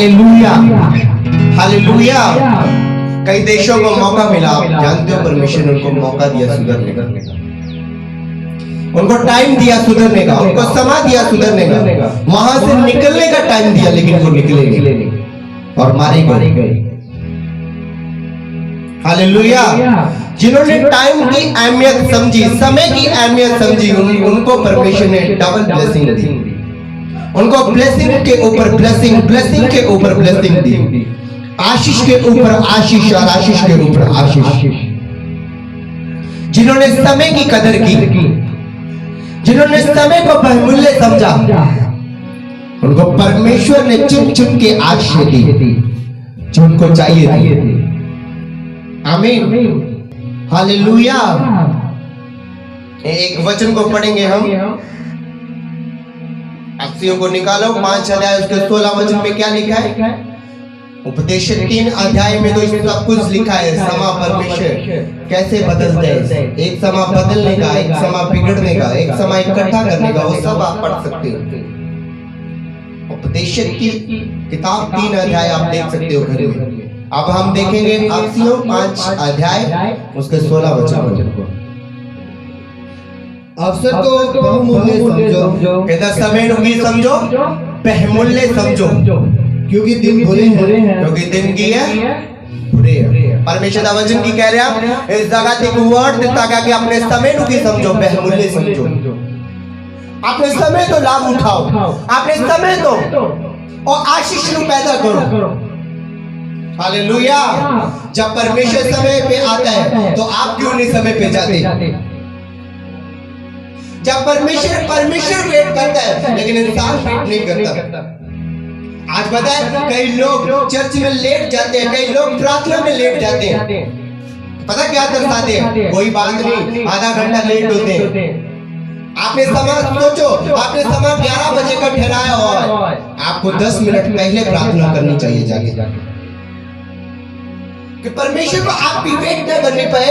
Hallelujah, hallelujah. कई देशों को मौका मिला, आप जानते हो, परमेश्वर ने उनको मौका दिया सुधरने का, उनको टाइम दिया सुधरने का, उनको समय दिया सुधरने का, वहां से निकलने का टाइम दिया, लेकिन वो निकले नहीं और मारे गए। हालेलुया। जिन्होंने टाइम की अहमियत समझी, समय की अहमियत समझी, उनको परमेश्वर ने डबल ब्लेसिंग दी, उनको ब्लेसिंग के ऊपर ब्लेसिंग, ब्लेसिंग के ऊपर ब्लेसिंग दी, आशीष के ऊपर आशीष और आशीष के ऊपर आशीष। जिन्होंने समय की कदर की, जिन्होंने समय को बहुमूल्य समझा, उनको परमेश्वर ने चुन चुन के आशीष दी जो उनको चाहिए थी। आमीन, हालेलुया। एक वचन को पढ़ेंगे हम, अक्सियों को निकालो 5 अध्याय उसके 16 वचन में क्या लिखा है? उपदेश 3 अध्याय में तो सब कुछ लिखा है। समा परमेश्वर कैसे बदलते हैं, एक समा बदलने का, एक समा बिगड़ने का, एक समय इकट्ठा करने का, वो सब आप पढ़ सकते हो। उपदेश की किताब 3 अध्याय आप देख सकते हो घर में। अब हम देखेंगे अक्सियों 5 अध्याय उसके 16 वचन को। अवसर को बहुमूल्य समझो, कहता समय की समझो, बहुमूल्य समझो, क्योंकि दिन बुरे हैं, क्योंकि दिन की है बुरे है। परमेश्वर का वचन की कह रहे हैं इस जगह एक वर्ड देता क्या कि अपने समय की समझो, बहुमूल्य समझो। अपने समय तो लाभ उठाओ, अपने समय तो और आशीष पैदा करो। हालेलुया। जब परमेश्वर समय पे आता है तो आप क्यों नहीं समय पे जाते? जब परमेश्वर वेट करता है लेकिन इंसान वेट नहीं करता। आज पता है कई लोग चर्च में लेट जाते हैं, कई लोग प्रार्थना में लेट जाते हैं। पता क्या दर्शाते हैं? कोई बात नहीं, आधा घंटा लेट होते हैं। आपने समय सोचो, आपने समय 11 बजे का ठहराया हुआ है, आपको 10 मिनट पहले प्रार्थना करनी चाहिए जाके, कि परमेश्वर को आप भी वेट न करने पाए।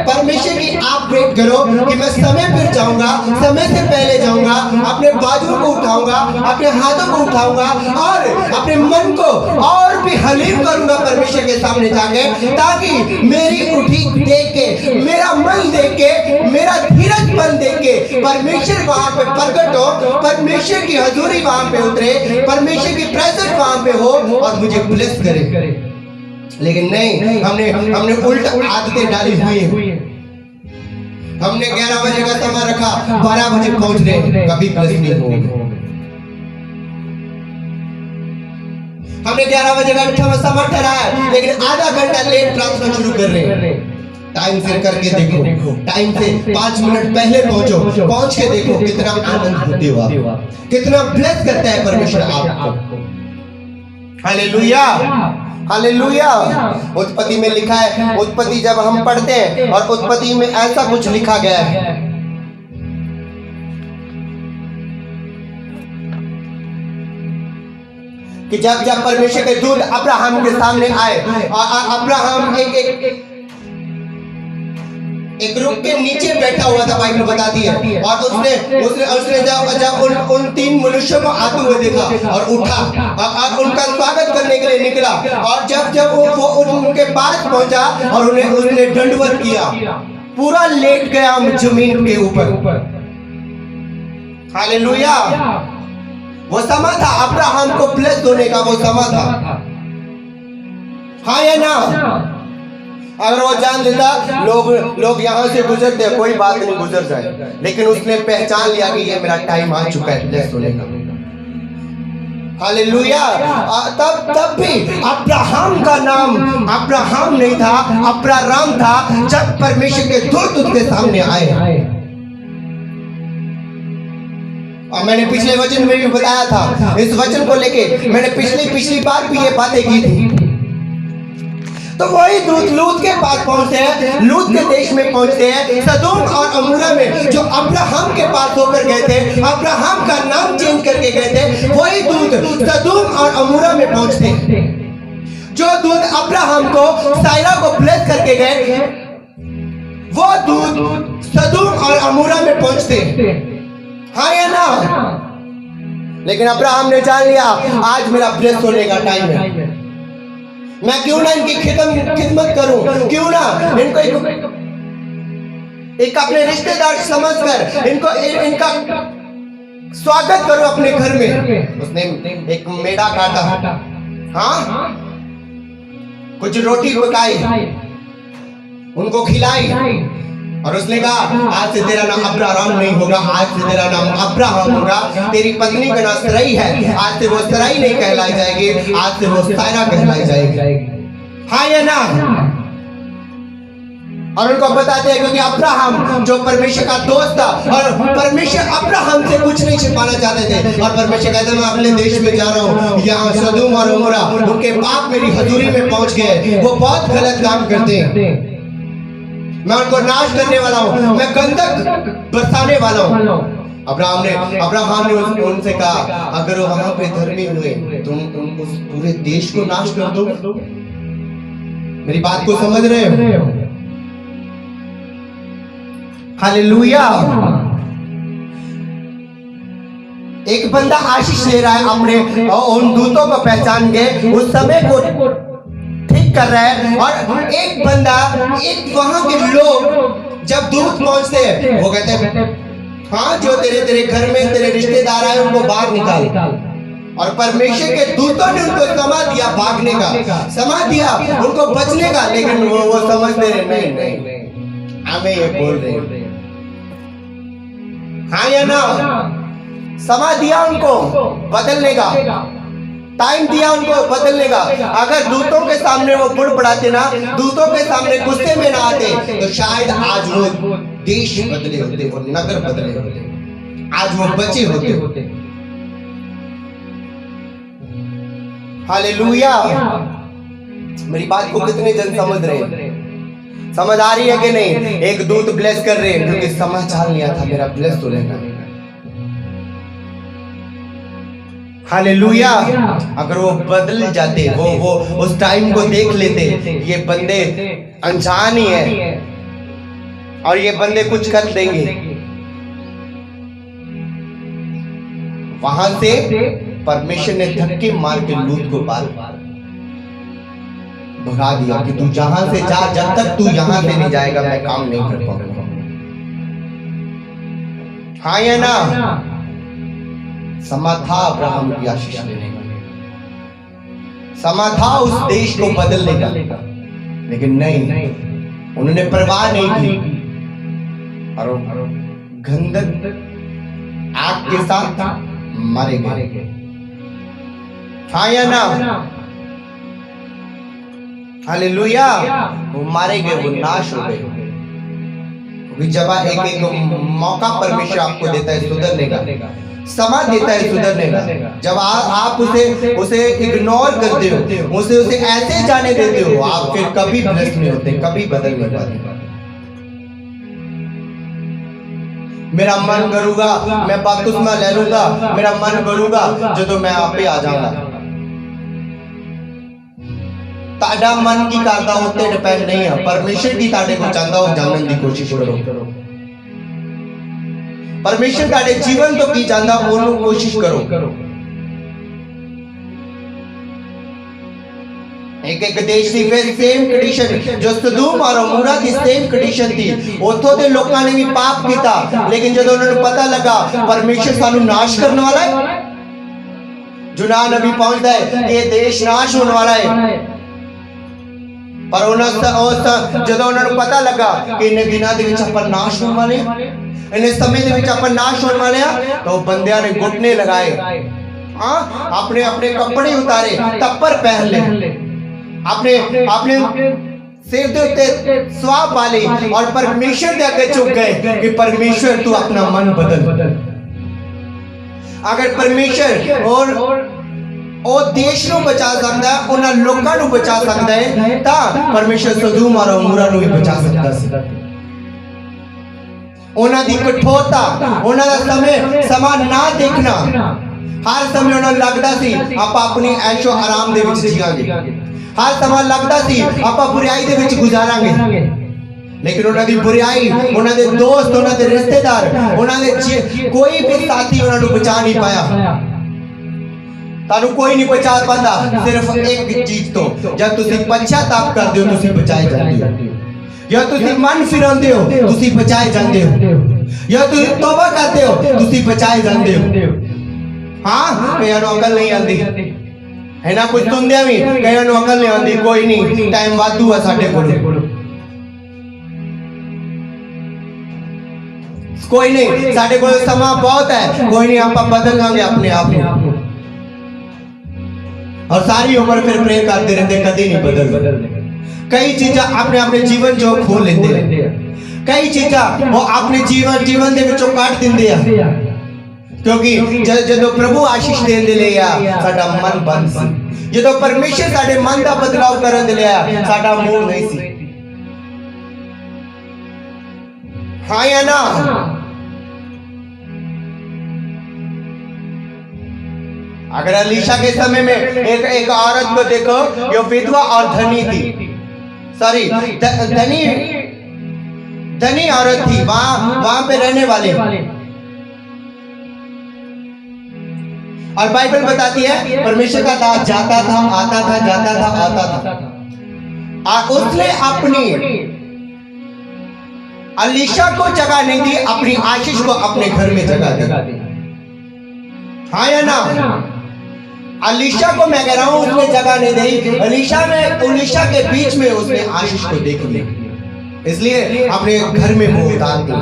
परमेश्वर की आप वेट करो कि मैं समय पर जाऊंगा, समय से पहले जाऊंगा, अपने बाजुओं को उठाऊंगा, अपने हाथों को उठाऊंगा और अपने मन को और भी हलीम करूंगा परमेश्वर के सामने जाके, ताकि मेरी उठी देख के, मेरा मन देख के, मेरा धीरज मन देख के परमेश्वर वहां पे प्रकट हो, परमेश्वर की हजूरी वहां पे उतरे, परमेश्वर की प्रेजेंस वहां पे हो और मुझे ब्लेस करे। लेकिन नहीं, हमने उल्टा आदतें डाली हुई है। हमने 11 बजे का समय रखा, 12 बजे पहुंच रहे, कभी ब्लेस नहीं होगा। हमने 11 बजे का समय ठहराया लेकिन आधा घंटा लेट प्रार्थना शुरू कर रहे हैं। टाइम से करके देखो, टाइम से 5 मिनट पहले पहुंचो, पहुंच के देखो कितना आनंद होते हो आप, कितना ब्लेस करता है परमेश्वर आपको। Hallelujah, hallelujah. उत्पत्ति में लिखा है, उत्पत्ति जब हम पढ़ते हैं और उत्पत्ति में ऐसा कुछ लिखा गया है कि जब परमेश्वर के दूत अब्राहम के सामने आए और अब्राहम एक रुख के नीचे बैठा हुआ था, बाइबल बताती है, और उसने जब उन 3 मनुष्यों को आते हुए देखा और उठा और उनका स्वागत करने के लिए निकला, और जब वो उनके पास पहुंचा और उसने दंडवत किया, पूरा लेट गया जमीन के ऊपर। हालेलुया। वो समय था अब्राहम को ब्लेस होने का, वो समय था। हाँ या ना? अगर वो जान लेता लोग यहाँ से गुजरते, कोई बात नहीं, गुजर जाए, लेकिन उसने पहचान लिया कि ये मेरा टाइम आ चुका है ब्लेस होने का। हालेलुया। तब भी अब्राहम का नाम अब्राहम नहीं था, अब्राराम था, जब परमेश्वर के दूत उसके सामने आए। और मैंने पिछले वचन में भी बताया था, इस वचन को लेके मैंने पिछली बार भी ये बातें की थी। तो वही दूत लूत के पास पहुंचते हैं, लूत के देश में पहुंचते हैं, सदोम और अमोरा में, जो अब्राहम के पास होकर गए थे, अब्राहम का नाम चेंज करके गए थे, वही दूत सदोम और अमोरा में पहुंचते हैं। जो दूत अब्राहम को साइरा को ब्लेस करके गए, वो दूत सदोम और अमोरा में पहुंचते हैं। हाँ या ना? लेकिन अब्राहम ने जान लिया आज मेरा ब्लेस होने का टाइम है। मैं क्यों ना इनकी खिदमत करूं, क्यों ना इनको एक अपने रिश्तेदार समझकर इनका स्वागत करो अपने घर में। उसने एक मेढ़ा काटा, हाँ, कुछ रोटी पकाई, उनको खिलाई और उसने कहा आज से तेरा नाम अब्राहम नहीं होगा, आज से तेरा नाम अब्राहम होगा। तेरी पत्नी का नाम सराई है, आज से वो सराई नहीं कहलाई जाएगी, आज से वो सारा कहलाई जाएगी। हाँ या ना? और उनको बताते हैं क्योंकि अब्राहम जो परमेश्वर का दोस्त था और परमेश्वर अब्राहम से कुछ नहीं छिपाना चाहते थे। और परमेश्वर कहते मैं अपने देश में जा रहा हूँ, यहाँ सदोम और उमरा उनके पाप मेरी हजूरी में पहुंच गए, वो बहुत गलत काम करते हैं, मैं उनको नाश करने वाला हूँ, मैं गंधक बरसाने वाला हूँ। अब्राहम ने उनसे कहा अगर वो वहां पे धर्मी हुए तुम उस पूरे देश को नाश कर दो। मेरी बात को समझ रहे हो? हालेलुया। एक बंदा आशीष ले रहा है अपने उन दूतों को पहचान के, उस समय को ठीक कर रहा है। और एक बंदा, एक वहां के लोग जब दूत पहुंचते हैं वो कहते हैं हाँ जो तेरे घर में तेरे रिश्तेदार आए उनको बाहर निकाल। और परमेश्वर के दूतों ने उनको समा दिया भागने का, समा दिया उनको बचने का, लेकिन वो समझते रहे नहीं हमें ये बोल रहे। हाँ या ना? समा दिया उनको बदलने का, टाइम दिया उनको बदलने का। अगर दूतों के सामने वो बुड़ पड़ाते ना, दूतों के सामने गुस्से में ना आते तो शायद आज वो देश बदले होते, वो नगर बदले होते, आज वो बचे होते। हालेलुया। मेरी बात को कितने जन समझ रहे हैं? समझ आ रही है कि नहीं? एक दूत ब्लेस कर रहे हैं क्योंकि समाचार लिया था मेरा ब्लेस होने का। हालेलुया। अगर वो बदल जाते, वो उस टाइम को देख लेते, ये बंदे अनजान ही है और ये बंदे कुछ कर देंगे, वहां से परमेश्वर ने धक्के मार के लूत को पार भगा दिया कि तू जहां से जा, जब तक तू यहां से नहीं जाएगा मैं काम नहीं कर पाऊंगा। हाँ या ना? समा था अब्राहम की आशीष लेने का, समा था उस देश को बदलने का, लेकिन नहीं, उन्होंने परवाह नहीं की और गंधक आग के साथ मारे गए। हाँ या ना? हालेलुया। वो मारे गए, वो नाश हो गए। जब एक मौका परमेश्वर आपको देता है सुधरने का, समा देता है सुधरने का, जब आप उसे इग्नोर करते हो, उसे ऐसे जाने देते हो, आप फिर कभी ब्लेस्ड नहीं होते, कभी बदल नहीं पाते। मेरा मन करूंगा मैं बपतिस्मा ले लूंगा, मेरा मन करूंगा जो मैं आप पे आ जाऊंगा। ताड़ा मन की करता होते डिपेंड नहीं है, परमेश्वर की ताड़े को चाहता हो जानने की कोशिश करो। परमेश्वर ताड़े जीवन तो की चाहता हो कोशिश करो। एक देश की फिर सेम कंडीशन जो सदोम और अमोरा की सेम कंडीशन थी। उथों के लोगों ने भी पाप किया, लेकिन जब उन्होंने पता लगा परमेश्वर सानू नाश करने वाला है, जुना नबी पहुंचता है कि ये देश नाश होने वाला है, पर जब उन्होंने पता लगा कि इन दिनों के विच अपन नाश होने वाले, इन समय के विच अपन नाश होने वाले, तो बंदियां ने घुटने लगाए, हाँ, अपने अपने कपड़े उतारे, तप्पर पहन ले, अपने सिर के उत्ते स्वाब वाली और परमेश्वर के आगे झुक गए कि परमेश्वर तू अपना मन बदल। अगर परमेश्वर और देश को बचा सकता है, उन्हां लोकां को बचा सकता है, ता परमेश्वर सदोम और अमोरा को भी बचा सकता है। उन्हां दी कठोरता, उन्हां दा समय समा ना देखना, हर समय उन्हां लगदा सी आप अपनी ऐशो आराम दे विच जीवांगे, हर समय लगता सी आप बुराई दे विच गुजारांगे, लेकिन उन्हां दी बुराई, उन्हां दे दोस्त, उन्हां दे रिश्तेदार, उन्हां दे कोई भी साथी उन्हां नूं बचा नहीं पाया। तानू कोई नहीं पहुंचा पाता। सिर्फ एक चीज तो जब तुसी पश्चाताप करदे हो तुसी बचाए जाते हो, या तुसी मन फिरांदे हो तुसी बचाए जाते हो, या तुसी तौबा करते हो तुसी बचाए जाते हो। हाँ कईयां नूं अकल नहीं आती है ना, कुछ सुनदे भी कईयां नूं अकल नहीं आती। कोई नहीं, टाइम वाधू है साडे कोल, कोई नहीं साडे कोल समा बहुत है, कोई नहीं आप बदल लांगे अपने आप को। और सारी उम्र फिर प्रे करते रहते, कभी नहीं बदलते। कई चीज़ा अपने अपने जीवन जो खो लेते हैं, कई चीज़ा वो अपने जीवन दे विचों काट दिंदे आ, क्योंकि जदों प्रभु आशीष देन दे लिया साडा मन बंद सी, जदों परमेश्वर साडे मन दा बदलाव करन दे लिया साडा मूड नहीं सी। हाँ या ना? अगर अलीशा के समय में एक औरत को देखो, जो विधवा और धनी थी, सॉरी धनी औरत थी, वहां पे रहने वाले, और बाइबल बताती है परमेश्वर का दास जाता था आता था, जाता था आता था, और उसने अपनी अलीशा को जगह नहीं दी, अपनी आशीष को अपने घर में जगह दी। हाँ या ना? अलीशा को मैं कह रहा हूं उसने जगह नहीं दी, अलीशा के बीच में उसने आशीष को देख लिया, इसलिए अपने घर में मुंह उतार दिया।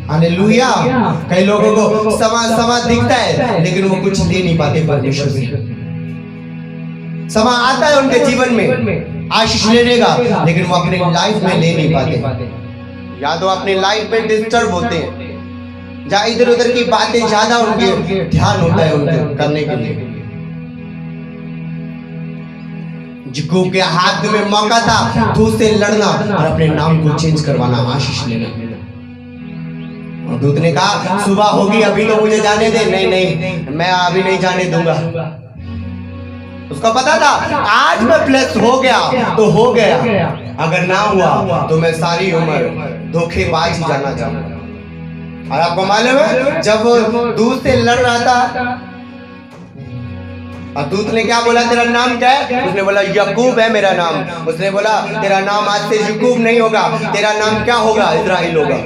हालेलुया। कई लोगों को समा दिखता है लेकिन वो कुछ ले नहीं पाते परमेश्वर से। समा आता है उनके जीवन में आशीष लेने का, लेकिन वो अपने लाइफ में ले नहीं पाते, या तो अपनी लाइफ में डिस्टर्ब होते हैं, जहाँ इधर उधर की बातें ज्यादा उनके ध्यान होता है उनके करने के लिए। जिको के हाथ में मौका था दूत से लड़ना और अपने नाम को चेंज करवाना, आशीष लेना। और दूत ने कहा सुबह होगी, अभी तो मुझे जाने दे। नहीं मैं अभी नहीं जाने दूंगा। उसको पता था आज मैं ब्लेस हो गया तो हो गया, अगर ना हुआ तो मैं सारी उम्र धोखेबाज जाना चाहूंगा। और आपको मालूम है जब दूत से लड़ रहा था, और दूत ने क्या बोला, तेरा नाम क्या है? उसने बोला याकूब है मेरा नाम। उसने बोला तेरा नाम आज से याकूब नहीं होगा, तेरा नाम क्या होगा? इस्राएल होगा,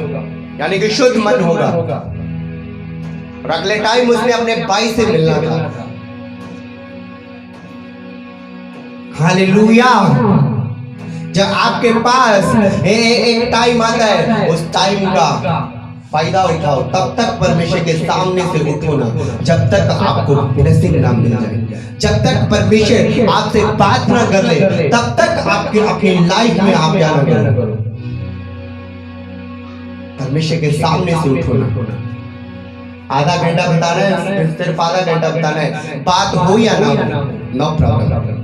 यानी कि शुद्ध मन होगा। और अगले टाइम उसने अपने भाई से मिलना था। हालेलुया। जब आपके पास एक टाइम आता है, उस टाइम का फायदा उठाओ। तब तक परमेश्वर के सामने से उठो ना, जब तक आपको ब्लेसिंग ना मिल जाए, जब तक परमेश्वर आपसे बात ना कर ले, तब तक आपके अपनी लाइफ में आप क्या ना करो। परमेश्वर के सामने से उठो ना। आधा घंटा बताना है, सिर्फ आधा घंटा बताना है, बात हो या ना हो, नो प्रॉब्लम।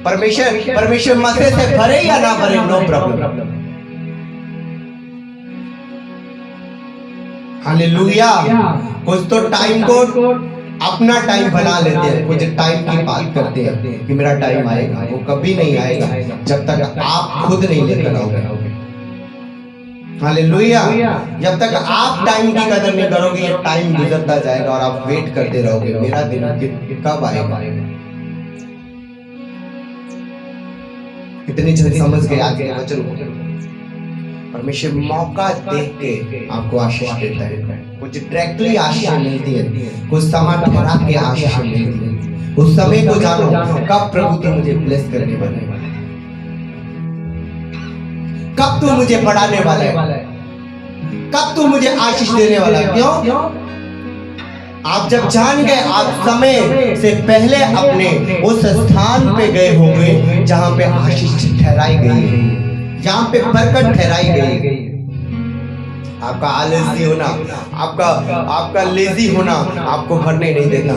परमेश्वर मसीह से भरे या ना भरे, नो प्रॉब्लम। हालेलुया। कुछ तो टाइम को अपना टाइम बना लेते हैं, कुछ टाइम की बात करते हैं कि मेरा टाइम आएगा, वो कभी नहीं आएगा जब तक आप खुद नहीं लेकर आओगे। हालेलुया। जब तक आप टाइम की कदर नहीं करोगे, ये टाइम गुजरता जाएगा और आप वेट करते रहोगे मेरा दिन कब आएगा। कितनी जल्दी समझ गए आज के वचन को। परमेश्वर मौका देख के आपको आशीष देता है। कुछ डायरेक्टली आशीष मिलती है, कुछ समय ठहरा के आशीष मिलती है। उस समय को जानो कब प्रभु तू मुझे ब्लेस करने वाला है, कब तू मुझे बढ़ाने वाला है, कब तू मुझे आशीष देने वाला है। क्यों? आप जब जान गए, आप समय से पहले अपने उस स्थान पे गए होंगे जहां पे आशीष ठहराई गई है, जहां पे बरकत ठहराई गई। आपका आलसी होना, आपका लेजी होना आपको भरने नहीं देता।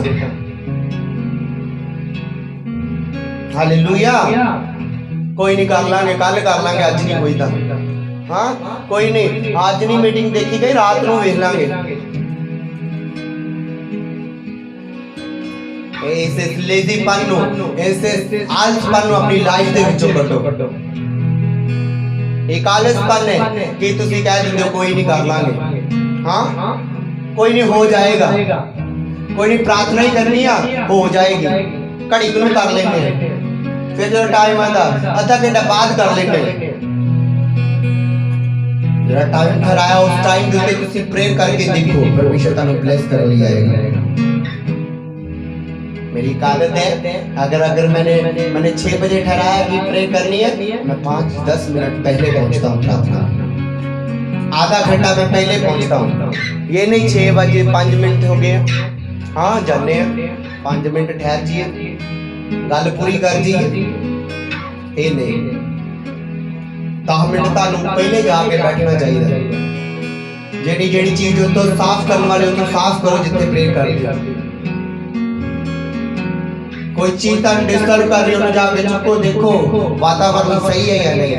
हालेलुया। कोई नहीं कर लांगे, कल कर लांगे, आज नहीं कोई था। हाँ कोई नहीं, आज नहीं मीटिंग देखी गई, रात ਨੂੰ ਵੇਖ ਲਾਂਗੇ। ऐसे लेजीपन ਨੂੰ, ऐसे आलसपन ਨੂੰ अपनी लाइफ ਦੇ ਵਿੱਚੋਂ ਕੱਢੋ। एक आलसपन है कि तुसी कह देंगे कोई नहीं कर लांगे। हाँ कोई नहीं हो जाएगा, कोई नहीं प्रार्थना ही करनी है हो जाएगी, घड़ी को कर लेंगे, फिर जो टाइम आता आधा घंटा बाद कर लेंगे। जरा टाइम ठहराया उस टाइम के लिए तुसी प्रेयर करके देखो, परमेश्वर तानु ब्लेस कर लिया जाएगा। मेरी आदत है अगर मैंने 6 बजे ठहराया कि प्रेयर करनी है, मैं 5-10 मिनट पहले पहुंचता हूँ प्रार्थना, आधा घंटा मैं पहले पहुंचता हूँ। ये नहीं 6 बजे 5 मिनट हो गए, हाँ जाने हैं 5 मिनट ठहर जिए, गल पूरी कर जिए, ये नहीं 10 मिनट तानू पहले जाके बैठना चाहिए। जेडी जेडी चीज हो तो साफ करने वाले हो तो साफ करो, जितने प्रेयर करते कोई चीज तक डिस्टर्ब कर रही हो ना जाके चुपको देखो वातावरण सही है या नहीं,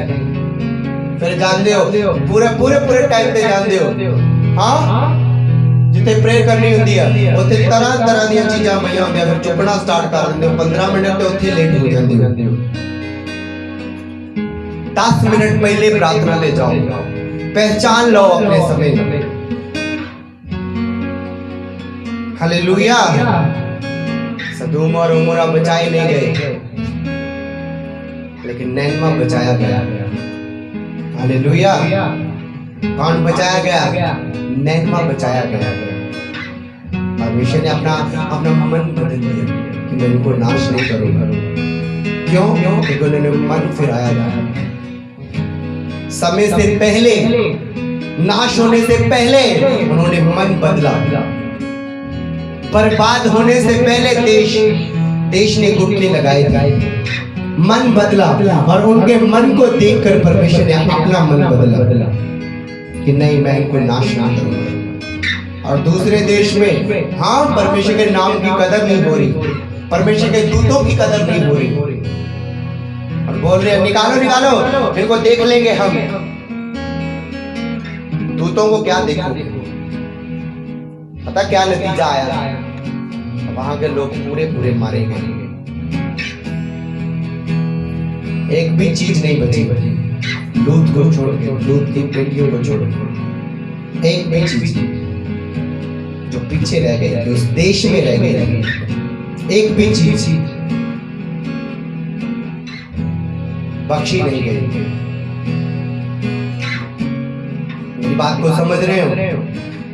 फिर जानते हो पूरे टाइम पे जानते हो। हाँ जिथे प्रेयर करनी होती है उथे तरह दी चीज़ां पईयां होंदियां, फिर चुपना स्टार्ट कर दिंदे हो, 15 मिनट तो उथे लेट हो जांदे हो। 10 मिनट पहले प्रार्थना ले जाओ, पहचान लो अपने समय। हालेलुया। सदोम और उमरा बचाए नहीं गए, लेकिन नैनवा बचाया गया। हालेलुया। कौन बचाया गया? नैनवा बचाया गया। परमेश्वर ने अपना मन बदल दिया कि मैं इनको नाश नहीं करूंगा। क्यों? क्योंकि उन्होंने मन फिराया था। समय से पहले, नाश होने से पहले उन्होंने मन बदला। बर्बाद होने से पहले देश ने घुटने लगाए थे, मन बदला, और उनके मन को देखकर परमेश्वर ने अपना मन बदला कि नहीं मैं इनको नाश नहीं करूंगा। और दूसरे देश में हाँ परमेश्वर के नाम की कदर नहीं हो रही, परमेश्वर के दूतों की कदर नहीं हो रही, और बोल रहे निकालो इनको देख लेंगे हम। दूतों को क्या देखोगे? पता क्या नतीजा आया? वहां के लोग पूरे मारे गए, एक भी चीज नहीं बची, लूत को छोड़ के, लूत की बेटियों को छोड़ के, एक भी चीज जो पीछे रह गए, जो उस देश में रह गए, एक भी चीज बख्शी नहीं गई। मेरी बात को समझ रहे हो?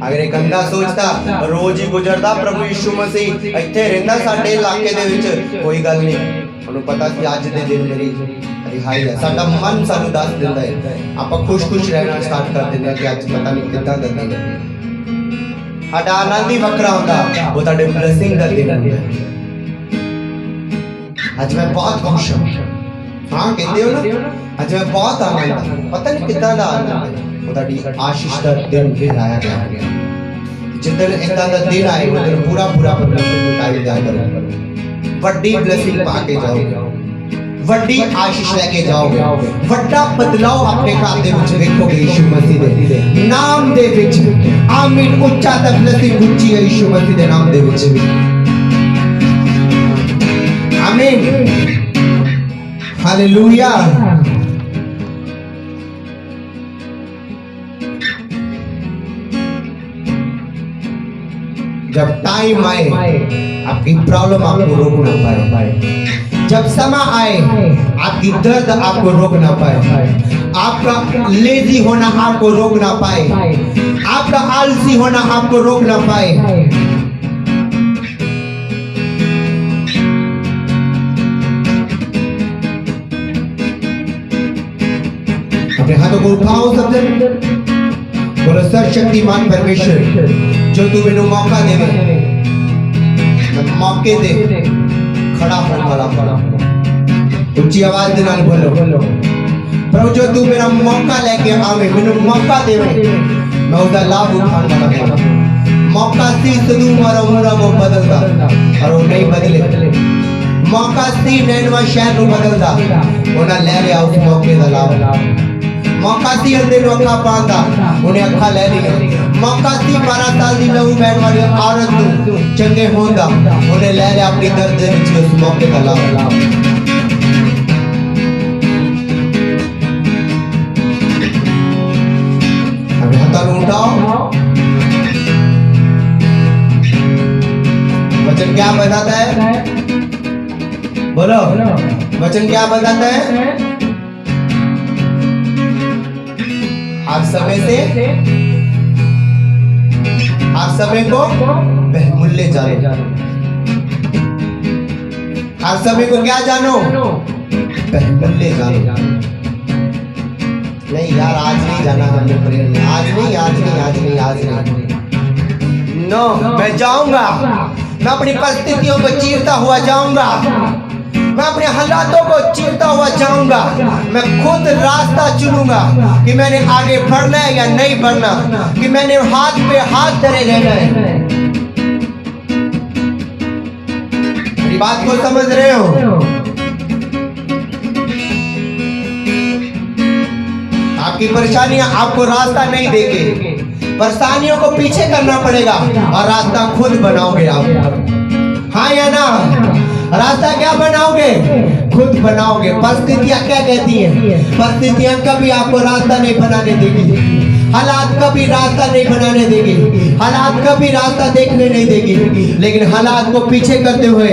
अगर एक अंधा सोचता रोज ही गुजरदा प्रभु यीशु मसीह इत्थे रहंदा साडे इलाके दे विच, कोई गल नहीं, उन्हें पता कि अज दे दिन मेरी रिहाई है। साडा मन सानू दस दिंदा है, आपां खुश रहना स्टार्ट कर दिंदे कि अज पता नहीं किदां दा दिन है। साडा आनंद ही वखरा हुंदा, वो तुहाडे ब्लेसिंग दा दिन हुंदा है। अज मैं बहुत खुश हूं, हाँ कहते हो ना, अज मैं बहुत आनंद, पता नहीं किदां दा आनंद है, वो तुहाडी आशीष दा दिन फिर आया गया। जिधर इदां दा दिन आए उधर पूरा परमेश्वर को टाइम दिया करो, वड्डी ब्लेसिंग पाके जाओगे, वड्डी आशीष लेके जाओगे, वड्डा बदलाव अपने घर दे विच देखोगे यीशु मसीह दे नाम दे विच। आमीन। उच्चा ते ब्लेसिंग उच्ची है यीशु मसीह दे नाम दे विच। आमीन। हालेलुया। जब टाइम आए आपकी प्रॉब्लम आपको रोक ना पाए, जब समय आए आपकी दर्द आपको रोक ना पाए, आपका लेजी होना आपको रोक ना पाए, आपका आलसी होना आपको रोक ना पाए। अपने हाथों को उठाओ सबसे, बोलो सर्वशक्तिमान परमेश्वर जो तू मैंने मौका देवे, मैं मौके दे खड़ा होने वाला। ऊंची आवाज दे नाल बोलो, प्रभु जो तू मेरा मौका लेके आवे, मैंने मौका देवे, मैं उसका लाभ उठाने वाला। मौका सी सदूम और उमरा वो बदलता और वो नहीं बदले। मौका सी नैनवा शहर को बदलता, उन्हें ले लिया उस मौके का लाभ। मौका सी अंधे नु अखा पांदा, उन्हें अखा ले लिया। मौका सी 12 साल दी लहू बहन वाली औरत नु चंगे होंदा, उन्हें ले लिया अपनी दर्द दे विच उस मौके का लाभ। अब हाथ उठाओ, वचन क्या बताता है? बोलो, वचन क्या बताता है? हर समय को बहुमूल्य जानो। हर समय को क्या जानो? बहुमूल्य जानो। नहीं यार, आज नहीं जाना हमने प्रेयर में, आज नहीं। नो, मैं जाऊंगा। मैं अपनी परिस्थितियों को चीरता हुआ जाऊंगा। मैं अपने हालातों को चीरता हुआ जाऊंगा। मैं खुद रास्ता चुनूंगा कि मैंने आगे बढ़ना है या नहीं बढ़ना, कि मैंने हाथ पे हाथ धरे रहना है। मेरी बात को समझ रहे हो? आपकी परेशानियां आपको रास्ता नहीं देंगे। परेशानियों को पीछे करना पड़ेगा और रास्ता खुद बनाओगे आप। हाँ या ना? रास्ता क्या बनाओगे? खुद बनाओगे। परिस्थितियां क्या कहती हैं? परिस्थितियां कभी आपको रास्ता नहीं बनाने देगी। हालात कभी रास्ता नहीं बनाने देगी। हालात कभी रास्ता देखने नहीं देगी। लेकिन हालात को पीछे करते हुए,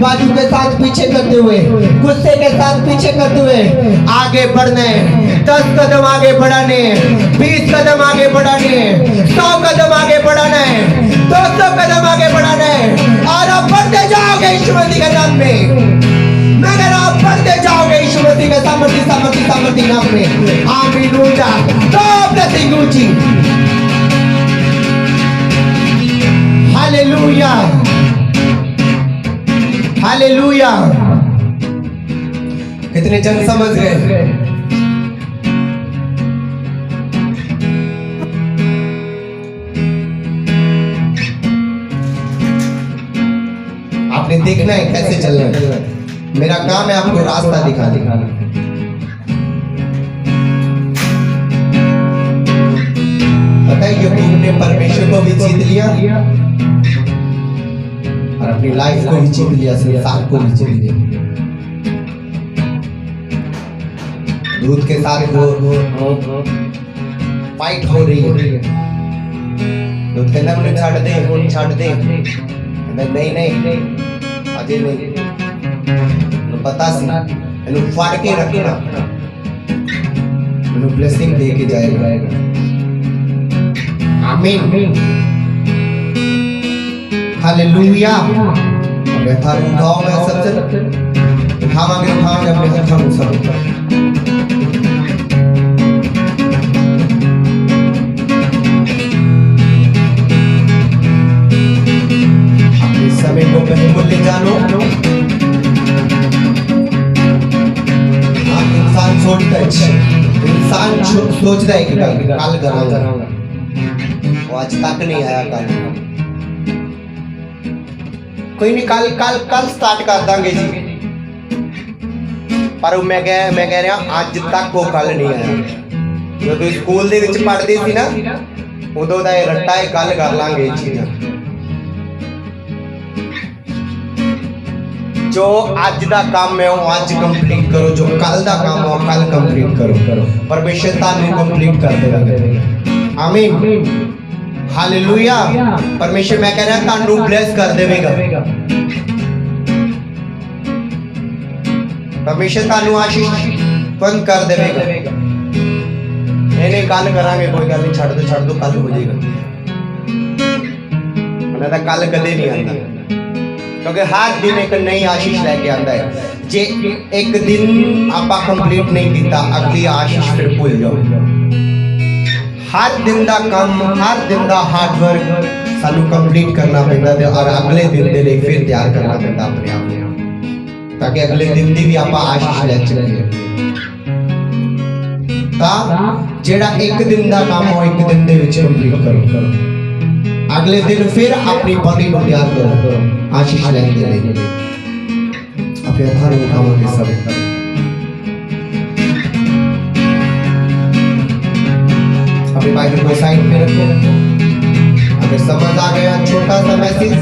बाजू के साथ पीछे करते हुए, गुस्से के साथ पीछे करते हुए आगे बढ़ना है। 10 कदम आगे बढ़ाने हैं, 20 कदम आगे बढ़ाने हैं, 100 कदम आगे बढ़ाना है, 200 कदम आगे बढ़ाना है। और आप बढ़ते जाओगे यीशु मसीह के नाम में। मगर आप बढ़ते जाओगे यीशु मसीह के सामर्थ्य नाम में। आमीन। ऊंचा टॉप ब्लेसिंग ऊंची। Hallelujah, hallelujah. कितने जन समझ गए? आपने देखना है कैसे चलना है। मेरा काम है आपको रास्ता दिखाना। पता है क्योंकि तुमने परमेश्वर को भी जीत लिया और अपनी लाइफ को भी जीत लिया, संसार को भी जीत लिया। दूध के साथ वो फाइट हो रही है। दूध कहता है छाड़ दे, नहीं अजय नहीं, पता सी इन्हें फाड़ के रखना, इन्हें ब्लेसिंग दे के जाएगा। आमीन, हालेलुया। मैं थारू उठाऊंगा सबसे, उठावांगे अपने हाथों में सब। अपने समय को बहुमूल्य जानो। इंसान सोचता है कि कल कराऊंगा, वो आज तक नहीं आया। कल कोई नहीं, कल स्टार्ट कर देंगे जी। पर मैं कह रहा आज तक वो कल नहीं आया। जो तू स्कूल दे विच पढ़दी सी ना, उदों दा रट्टा है कल कर लांगे चीज़ां। जो आज दा काम है वो आज कंप्लीट करो, जो कल दा काम है वो कल कंप्लीट करो। परमेश्वर तानू कंप्लीट कर देगा। आमीन, हालेलुया। परमेश्वर मैं कह रहा तानू ब्लेस कर देगा। परमेश्वर तानू आशीष बंद कर देगा। नहीं कल करांगे, कोई गल नहीं, छड़ दो कल हो जाएगा। मैंने कल कदे नहीं आता, क्योंकि हर दिन एक नई आशीष लेके आता है। जे एक दिन आप कंप्लीट नहीं किया, अगली आशीष फिर भूल जाओ। हर दिन का काम, हर दिन का हार्ड वर्क सानू कंप्लीट करना पैंदा है और अगले दिन के लिए फिर तैयार करना पैंदा अपने आप में, ताकि अगले दिन की भी आप आशीष ले सकीए। जेड़ा एक दिन का काम हो एक दिन दे विच कंप्लीट करो। अगले दिन फिर अपनी बॉडी को तैयार करो आशीष लेने के लिए। अपने हर कामों के सब अपनी बाइबल को साइड में रखो। अगर समझ आ गया छोटा सा मैसेज,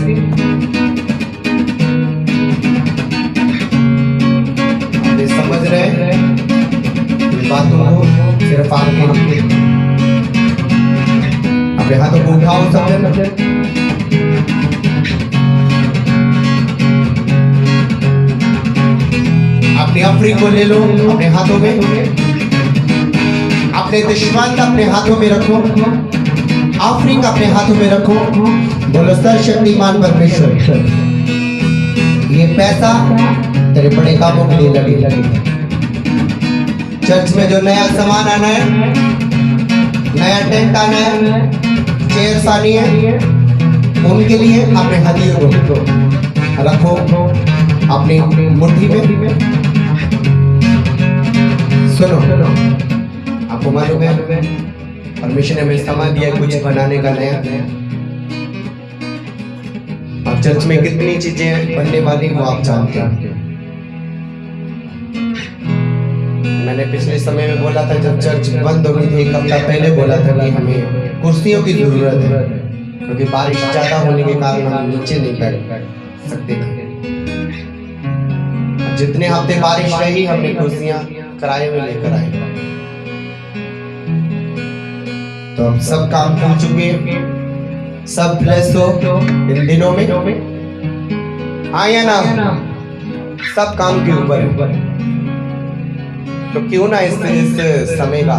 आप समझ रहे हैं बातों को, सिर्फ आपके अपने हाथों को उठाओ सब। अपनी ऑफरिंग को ले लो अपने हाथों में, अपने दशवंत अपने हाथों में रखो, ऑफरिंग अपने हाथों में रखो। बोलो सर्वशक्तिमान परमेश्वर, ये पैसा तेरे बड़े कामों के लिए लगे। चर्च में जो नया सामान आना है, नया टेंट आना है, चेयर्स आनी है, उनके लिए अपने हदियों को रखो अपनी मुट्ठी में। सुनो, आपको मालूम है परमेश्वर ने हमें सामान दिया कुछ बनाने का नया। अब चर्च में कितनी चीजें बनने वाली वो आप जानते हैं। मैंने पिछले समय में बोला था, जब चर्च बंद हो गई थी एक हफ्ता पहले, बोला था कि हमें कुर्सियों की जरूरत है, क्योंकि बारिश ज्यादा होने के कारण हम नीचे नहीं बैठ सकते थे। जितने हफ्ते बारिश रही हमने कुर्सियां किराए में लेकर आए। तो अब सब काम हो चुके, सब ब्लेस हो इन दिनों में, आया ना, सब काम के ऊपर। तो क्यों ना इस समय का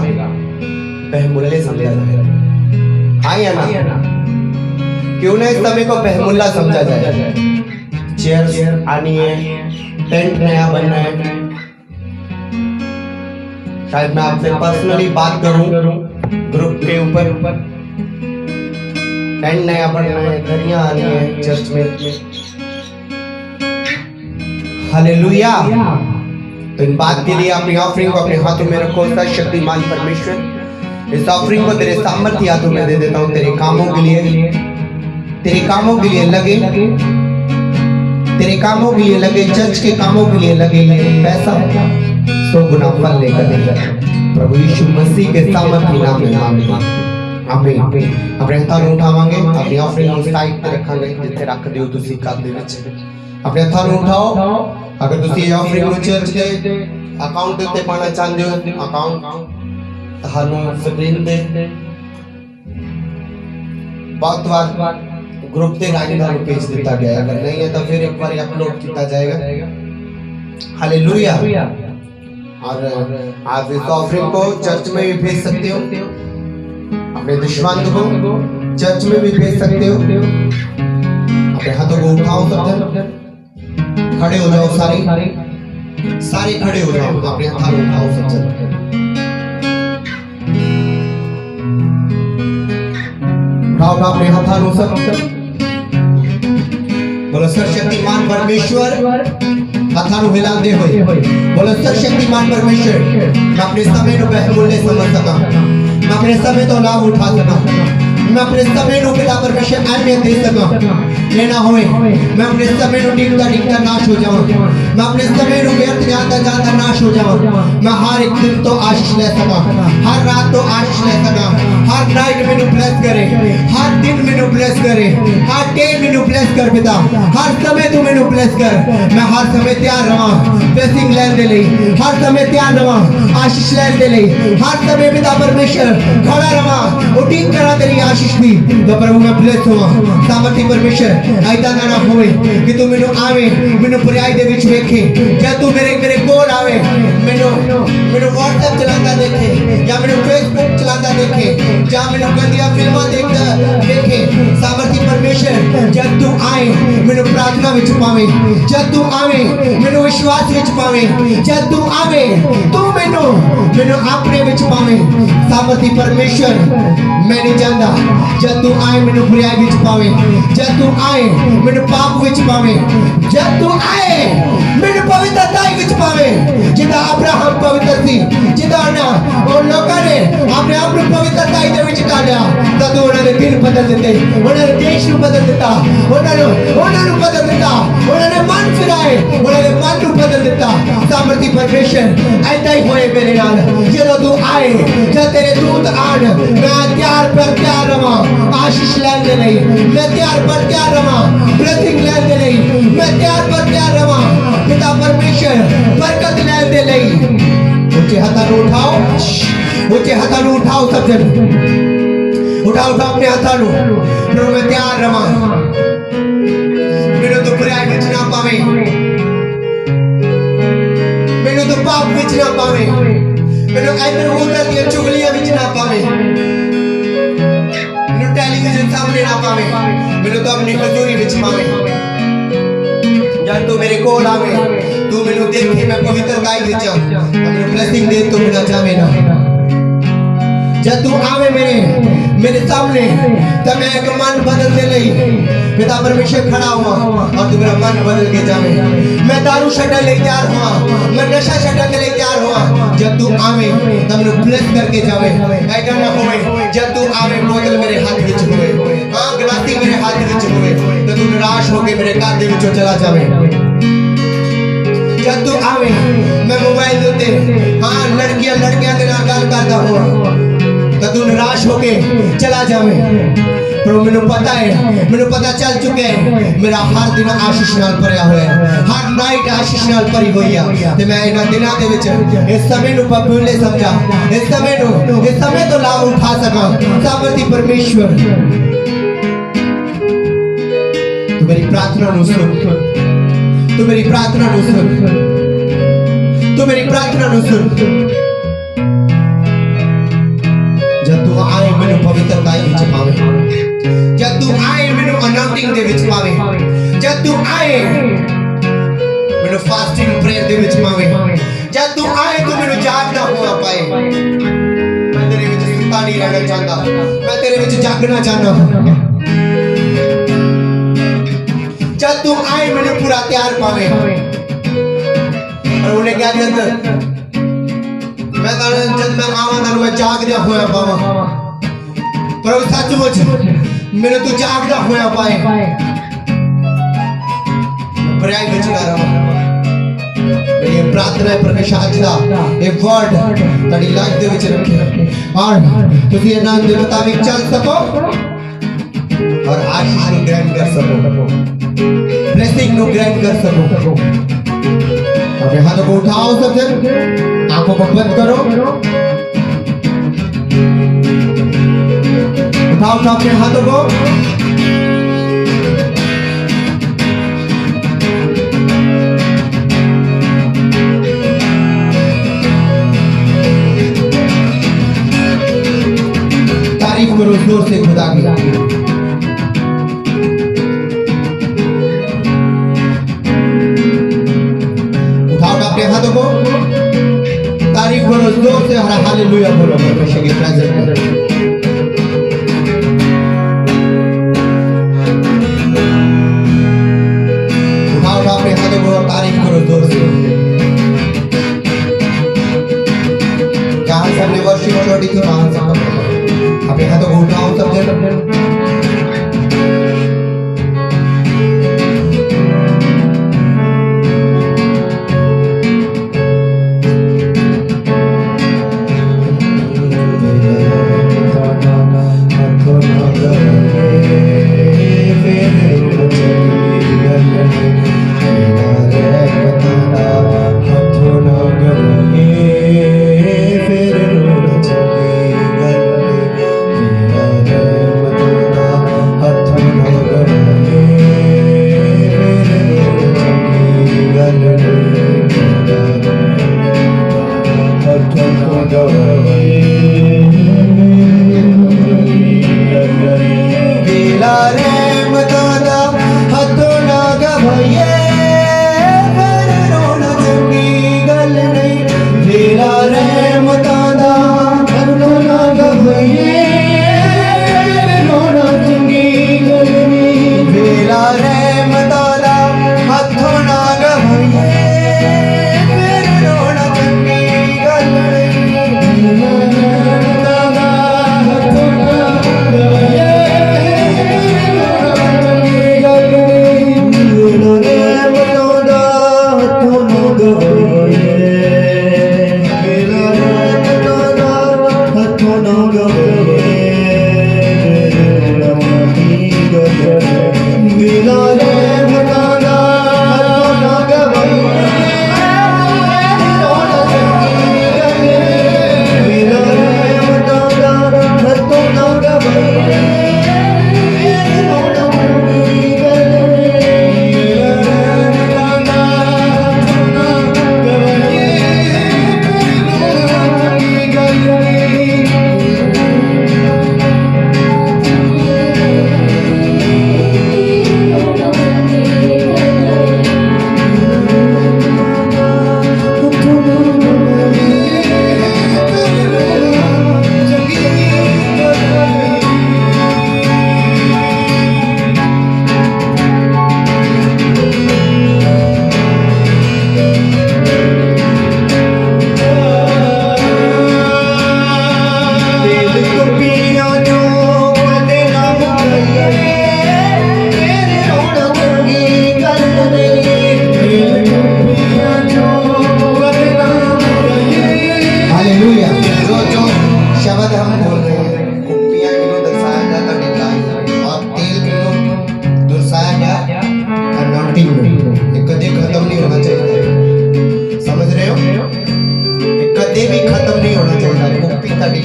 बहुमूल्य समझा जाए, आया ना, क्यों ना इस समय को बहुमूल्य समझा जाए। चेयर आनी है, टेंट नया बनना है। शायद मैं आपसे पर्सनली बात करूं ग्रुप के ऊपर, टेंट नया बनना है, घड़ियां आनी है चर्च में। हालेलुया। तो इन बात के लिए अपनी ऑफरिंग को अपने हाथों में रखो। सर्वशक्तिमान परमेश्वर, इस ऑफरिंग को तेरे सामर्थ्य हाथों में दे देता हूँ, तेरे कामों के लिए, तेरे कामों के लिए लगे, तेरे कामों के लिए लगे, चर्च के कामों के लिए लगे। ये पैसा 100 गुना फल लेकर देगा प्रभु यीशु मसीह के सामर्थ्य नाम में मांगते हैं, आमीन। अपने हत्थां ਨੂੰ ਉਠਾਵਾਂਗੇ, अपनी ऑफरिंग ਨੂੰ ਸਾਈਡ ਤੇ ਰੱਖਾਂਗੇ, ਜਿੱਥੇ ਰੱਖ ਦਿਓ ਤੁਸੀਂ ਘਰ ਦੇ ਵਿੱਚ। अपने हत्थां ਨੂੰ ਉਠਾਓ। अगर तुसी ये ऑफरिंग ਨੂੰ ਚਰਚ ਦੇ ਅਕਾਊਂਟ ਦੇ ਉੱਤੇ ਪਾਣਾ ਚਾਹੁੰਦੇ ਹੋ, ਅਕਾਊਂਟ ਤੁਹਾਨੂੰ ਸਕਰੀਨ ਤੇ बहुत बार ग्रुप के राइट ਤੁਹਾਨੂੰ भेज ਦਿੱਤਾ ਗਿਆ है। अगर नहीं है तो फिर एक बार अपलोड किया जाएगा। हालेलुया। और आप इस ऑफरिंग को चर्च में भी भेज सकते हो, अपने दुश्मन को चर्च में भी भेज सकते हो। अपने हाथों को उठाओ, सब खड़े हो जाओ, सारे खड़े हो जाओ, अपने हाथ उठाओ सब। उठाओ अपने हाथों सब। बोलो सर्वशक्तिमान परमेश्वर, हाथों हिलाते हुए बोलो सर्वशक्तिमान परमेश्वर, मैं अपने समय को बहुमूल्य समझ सका, मैं अपने समय तो लाभ उठा सका, मैं अपने समय को पिता परमेश्वर अहमियत दे सका। लेना होए मैं अपने समय को डिगता नाश हो जाऊं, मैं अपने समय को व्यर्थ जाता नाश हो जाऊं। मैं हर एक दिन तो आशीष ले सका, हर रात तो आशीष ले सका, हर नाइट मेनू ब्लेस करे, हर दिन मेनू ब्लेस करे, हर डे मेनू ब्लेस कर पिता, हर समय तू मेनू ब्लेस कर। मैं हर समय तैयार रहा ब्लेसिंग लैन दे लई, हर समय तैयार रहा आशीष लैन दे लई, हर समय पिता परमेश्वर खड़ा रहा उठीक करा तेरी आशीष दी। तो प्रभु मैं ब्लेस हुआ सामर्थी परमेश्वर, ऐसा ना होवे कि तू मेनू आवे मेनू बुराई दे विच वेखे, जब तू मेरे कोल आवे मेनू व्हाट्सएप चलाता देखे, या मेनू फेसबुक चलाता देखे, या मेनू गंदिया फिल्मां देखता देखे। सामर्थी परमेश्वर जब तू आए मेनू प्रार्थना विच पावे, जब तू आवे मेनू विश्वास विच पावे, जब तू आवे तू मेनू अपने विच पावे। सामर्थी परमेश्वर मैं नहीं जानता, जब तू आए मेनू बुराई विच पावे, जब तू आए मेनू पाप विच पावे, जब तू आए मेनू पवित्रता विच पावे। जिदा अब्राहम पवित्र थी, जिदा ना और लोगों ने अपने आप को पवित्रता दे विच डालिया, तद उन्होंने दिल बदल देते, उन्होंने देश को बदल देता, उन्होंने बदल देता, उन्होंने मन फिराए, उन्होंने मन को बदल देता। सामर्थी परमेश्वर ऐसा ही होए मेरे नाल, जब तू आए, जब तेरे दूत आन, मैं त्यार पर त्यार रहा आशीष लैन दे लई, मैं त्यार पर त्यार रहा ब्लेसिंग लैन दे लई, मैं त्यार पर त्यार रहा पिता परमेश्वर बरकत लैन दे लई। ऊंचे हाथों उठाओ, ऊंचे हाथों उठाओ सब जन, उठाओ अपने हाथों। प्रभु मैं त्यार रहा, मेरे तो बुराई विच ना पावे, ना पावे मैनू इधर उधर दी चुगलियां विच ना पावे मैनू टेलीविजन सामने ना पावे मैनू तो अपनी हजूरी विच पावे जब तू मेरे कोल आवे तू मैनू देखे मैं पवित्रताई विच अपनी ब्लेसिंग दे तो बिना जावे ना जब तू आवे मेरे सामने तब मैं एक मन बदलने लई पिता परमेश्वर खड़ा हुआ और तू मेरा मन बदल के जावे मैं दारू छड्डन लई तैयार हुआ मैं नशा छड्डन लई तैयार हुआ जब तू आवे तब मैनू ब्लेस करके जावे ऐसा ना होवे जब तू आवे बोतल मेरे हाथ विच होवे हां गलासी मेरे हाथ विच होवे तो तू निराश होके मेरे घर दे विचों चला जावे जब तू आवे मैं मोबाइल देते हां लड़कियां के नाल गल करदा हुआ तो तू निराश होके चला जावे पर मैनू पता है मैनू पता चल चुके है मेरा हर दिन आशीष नाल भरिया होया हर नाइट आशीष नाल भरी हुई है ते मैं इन्हां दिनां दे विच इस समय नू पपूले समझा इस समय तो लाभ उठा सका सामर्थी परमेश्वर तू मेरी प्रार्थना नू सुन तू मेरी प्रार्थना नू सुन तू मेरी प्रार्थना नू सुन जब तू आए मैनू पवित्रताई विच पावे जब तू आए मैनू अनॉइंटिंग दे विच पावे जब तू आए मैनू फास्टिंग प्रेयर दे विच पावे जब तू आए तू मैनू जागना हुआ पाए मैं तेरे विच सुता नहीं रहना चाहता मैं तेरे विच जागना चाहता जब तू आए मैनू पूरा तैयार पावे और उन्हें क्या दिया मैं जब मैं आवा मैं जागदा होया पावा पर सचमुच मेरे तू जागदा होया पाए प्राय विच कर रहा ये प्रार्थना है प्रकाश आज दा ये वर्ड तड़ी लाइफ दे विच रखे और तुसी ये नाम दे मुताबिक चल सको और आशीष को ग्रहण कर सको ब्लेसिंग को ग्रहण कर सको अपने हाथों को उठाओ सब जन आंखों को बंद करो उठाओ अपने हाथों को तारीफ करो जोर से खुदा की अपने हाथों को तारीफ करो जोर से हर हालेलुया बोलो परमेश्वर के प्रेजेंस में उठाओ अपने हाथों को तारीफ करो जोर से जहां से हमने वर्शिप छोड़ी थी वहां से अपने हाथों को उठाओ सब जन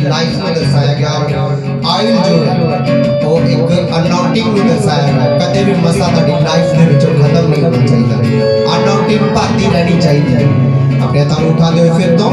लाइफ में दर्शाया गया और ऑयल जो है वो एक अनाउंटिंग में दर्शाया गया। कदे भी मसा ताड़ी लाइफ ਦੇ ਵਿੱਚੋਂ खत्म नहीं होना चाहिए, अनाउंटिंग पाती रहनी चाहिए। अपने हथों उठा दो फिर तो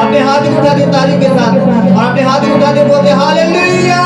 अपने हाथ उठा दे तारीफ के साथ और अपने हाथ उठा दे बोलते हालेलुया।